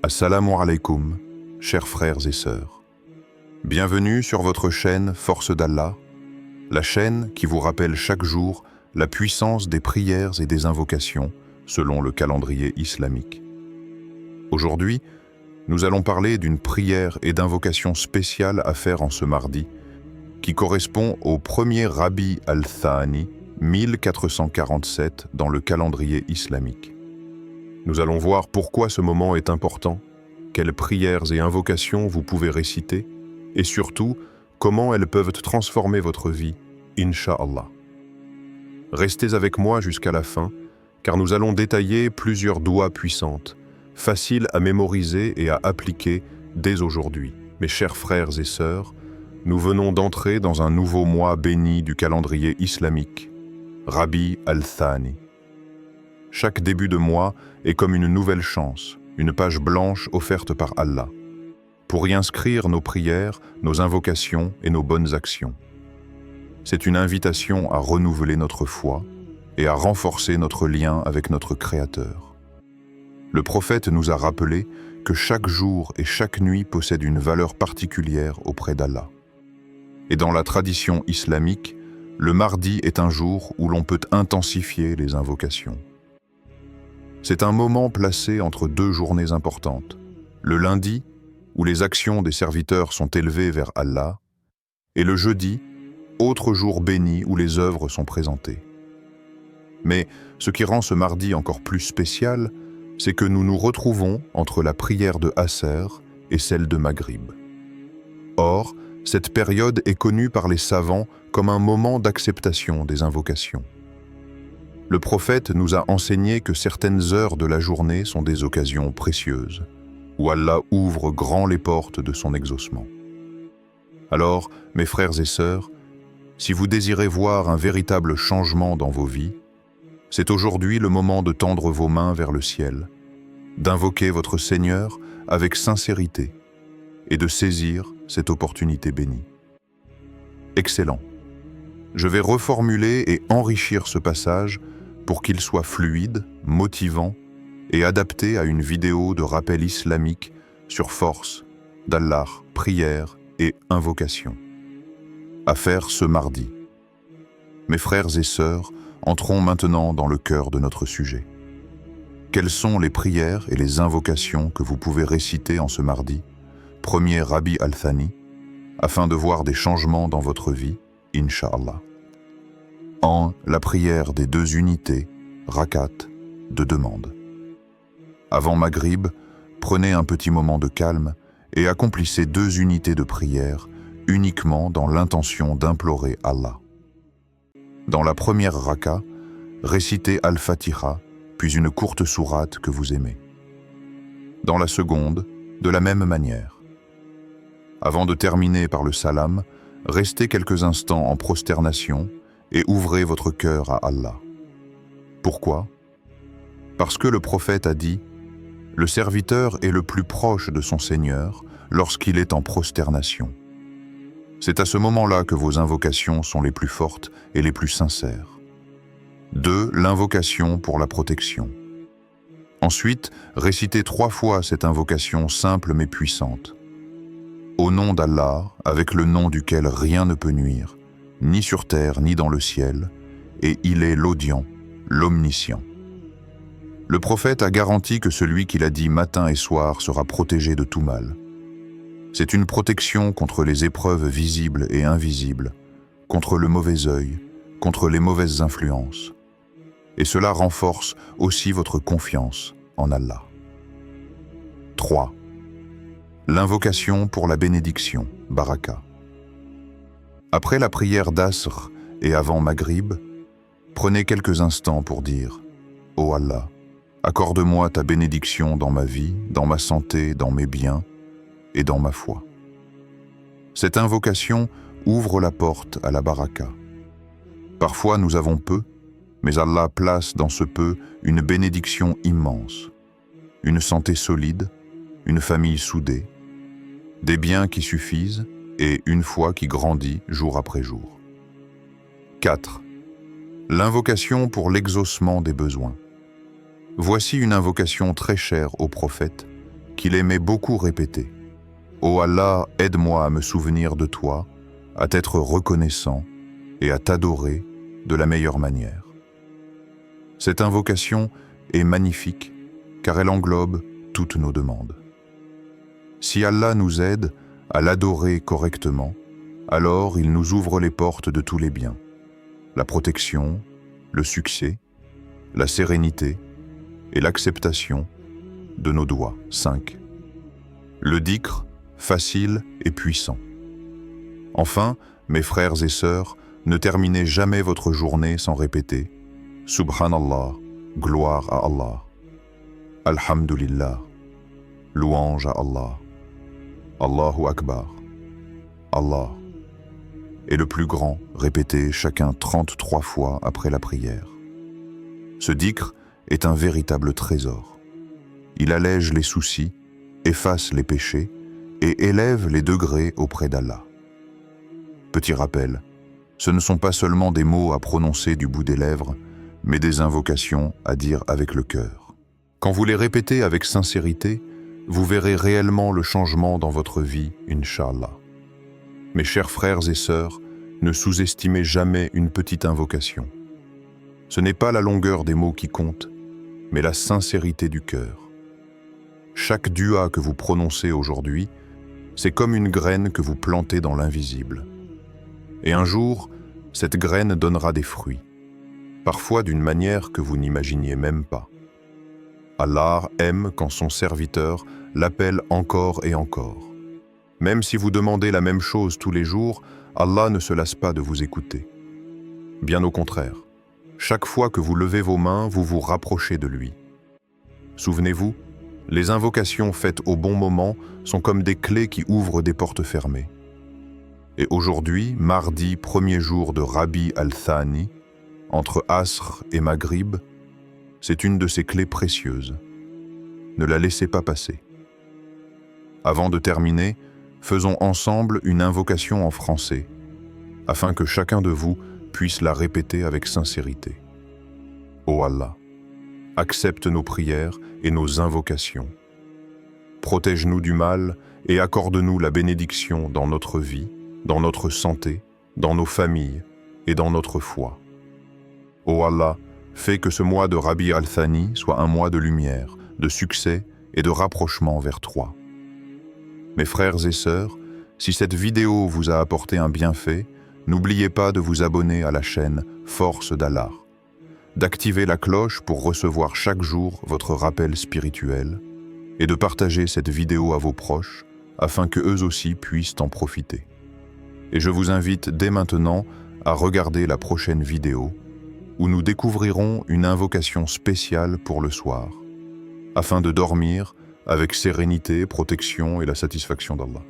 Assalamu alaikum, chers frères et sœurs. Bienvenue sur votre chaîne Force d'Allah, la chaîne qui vous rappelle chaque jour la puissance des prières et des invocations selon le calendrier islamique. Aujourd'hui, nous allons parler d'une prière et d'invocation spéciale à faire en ce mardi, qui correspond au premier Rabi al-Thani, 1447 dans le calendrier islamique. Nous allons voir pourquoi ce moment est important, quelles prières et invocations vous pouvez réciter, et surtout, comment elles peuvent transformer votre vie, Inch'Allah. Restez avec moi jusqu'à la fin, car nous allons détailler plusieurs doigts puissantes, faciles à mémoriser et à appliquer dès aujourd'hui. Mes chers frères et sœurs, nous venons d'entrer dans un nouveau mois béni du calendrier islamique, Rabi al-Thani. Chaque début de mois est comme une nouvelle chance, une page blanche offerte par Allah, pour y inscrire nos prières, nos invocations et nos bonnes actions. C'est une invitation à renouveler notre foi et à renforcer notre lien avec notre Créateur. Le prophète nous a rappelé que chaque jour et chaque nuit possèdent une valeur particulière auprès d'Allah. Et dans la tradition islamique, le mardi est un jour où l'on peut intensifier les invocations. C'est un moment placé entre deux journées importantes, le lundi, où les actions des serviteurs sont élevées vers Allah, et le jeudi, autre jour béni où les œuvres sont présentées. Mais ce qui rend ce mardi encore plus spécial, c'est que nous nous retrouvons entre la prière de Asr et celle de Maghrib. Or, cette période est connue par les savants comme un moment d'acceptation des invocations. Le prophète nous a enseigné que certaines heures de la journée sont des occasions précieuses, où Allah ouvre grand les portes de son exaucement. Alors, mes frères et sœurs, si vous désirez voir un véritable changement dans vos vies, c'est aujourd'hui le moment de tendre vos mains vers le ciel, d'invoquer votre Seigneur avec sincérité et de saisir cette opportunité bénie. Excellent. Je vais reformuler et enrichir ce passage pour qu'il soit fluide, motivant et adapté à une vidéo de rappel islamique sur Force d'Allah, prière et invocation. À faire ce mardi. Mes frères et sœurs, entrons maintenant dans le cœur de notre sujet. Quelles sont les prières et les invocations que vous pouvez réciter en ce mardi, premier Rabi al-Thani, afin de voir des changements dans votre vie, Inch'Allah. La prière des deux unités, rakat, de demande. Avant Maghrib, prenez un petit moment de calme et accomplissez deux unités de prière uniquement dans l'intention d'implorer Allah. Dans la première raka, récitez Al-Fatiha, puis une courte sourate que vous aimez. Dans la seconde, de la même manière. Avant de terminer par le salam, restez quelques instants en prosternation et ouvrez votre cœur à Allah. Pourquoi? Parce que le prophète a dit « Le serviteur est le plus proche de son Seigneur lorsqu'il est en prosternation ». C'est à ce moment-là que vos invocations sont les plus fortes et les plus sincères. 2. L'invocation pour la protection. Ensuite, récitez 3 fois cette invocation simple mais puissante. Au nom d'Allah, avec le nom duquel rien ne peut nuire, ni sur terre ni dans le ciel, et il est l'audient, l'omniscient. Le prophète a garanti que celui qui l'a dit matin et soir sera protégé de tout mal. C'est une protection contre les épreuves visibles et invisibles, contre le mauvais œil, contre les mauvaises influences. Et cela renforce aussi votre confiance en Allah. 3. L'invocation pour la bénédiction, baraka. Après la prière d'Asr et avant Maghrib, prenez quelques instants pour dire « Ô Allah, accorde-moi ta bénédiction dans ma vie, dans ma santé, dans mes biens et dans ma foi. » Cette invocation ouvre la porte à la baraka. Parfois nous avons peu, mais Allah place dans ce peu une bénédiction immense, une santé solide, une famille soudée, des biens qui suffisent et une foi qui grandit jour après jour. 4. L'invocation pour l'exaucement des besoins. Voici une invocation très chère au prophète qu'il aimait beaucoup répéter. « Ô Allah, aide-moi à me souvenir de toi, à t'être reconnaissant et à t'adorer de la meilleure manière. » Cette invocation est magnifique car elle englobe toutes nos demandes. Si Allah nous aide à l'adorer correctement, alors il nous ouvre les portes de tous les biens, la protection, le succès, la sérénité et l'acceptation de nos doigts. 5. Le dhikr, facile et puissant. Enfin, mes frères et sœurs, ne terminez jamais votre journée sans répéter « Subhanallah, gloire à Allah. Alhamdulillah, louange à Allah. Allahu Akbar. Allah. » Et le plus grand, répétez chacun 33 fois après la prière. Ce dhikr est un véritable trésor. Il allège les soucis, efface les péchés et élève les degrés auprès d'Allah. Petit rappel, ce ne sont pas seulement des mots à prononcer du bout des lèvres, mais des invocations à dire avec le cœur. Quand vous les répétez avec sincérité, vous verrez réellement le changement dans votre vie, Inch'Allah. Mes chers frères et sœurs, ne sous-estimez jamais une petite invocation. Ce n'est pas la longueur des mots qui compte, mais la sincérité du cœur. Chaque dua que vous prononcez aujourd'hui, c'est comme une graine que vous plantez dans l'invisible. Et un jour, cette graine donnera des fruits, parfois d'une manière que vous n'imaginiez même pas. Allah aime quand son serviteur l'appelle encore et encore. Même si vous demandez la même chose tous les jours, Allah ne se lasse pas de vous écouter. Bien au contraire, chaque fois que vous levez vos mains, vous vous rapprochez de lui. Souvenez-vous, les invocations faites au bon moment sont comme des clés qui ouvrent des portes fermées. Et aujourd'hui, mardi, premier jour de Rabi al-Thani, entre Asr et Maghrib, c'est une de ces clés précieuses. Ne la laissez pas passer. Avant de terminer, faisons ensemble une invocation en français, afin que chacun de vous puisse la répéter avec sincérité. Ô Allah, accepte nos prières et nos invocations. Protège-nous du mal et accorde-nous la bénédiction dans notre vie, dans notre santé, dans nos familles et dans notre foi. Ô Allah, fais que ce mois de Rabi al-Thani soit un mois de lumière, de succès et de rapprochement vers toi. Mes frères et sœurs, si cette vidéo vous a apporté un bienfait, n'oubliez pas de vous abonner à la chaîne Force d'Allah, d'activer la cloche pour recevoir chaque jour votre rappel spirituel et de partager cette vidéo à vos proches afin que eux aussi puissent en profiter. Et je vous invite dès maintenant à regarder la prochaine vidéo où nous découvrirons une invocation spéciale pour le soir, afin de dormir avec sérénité, protection et la satisfaction d'Allah.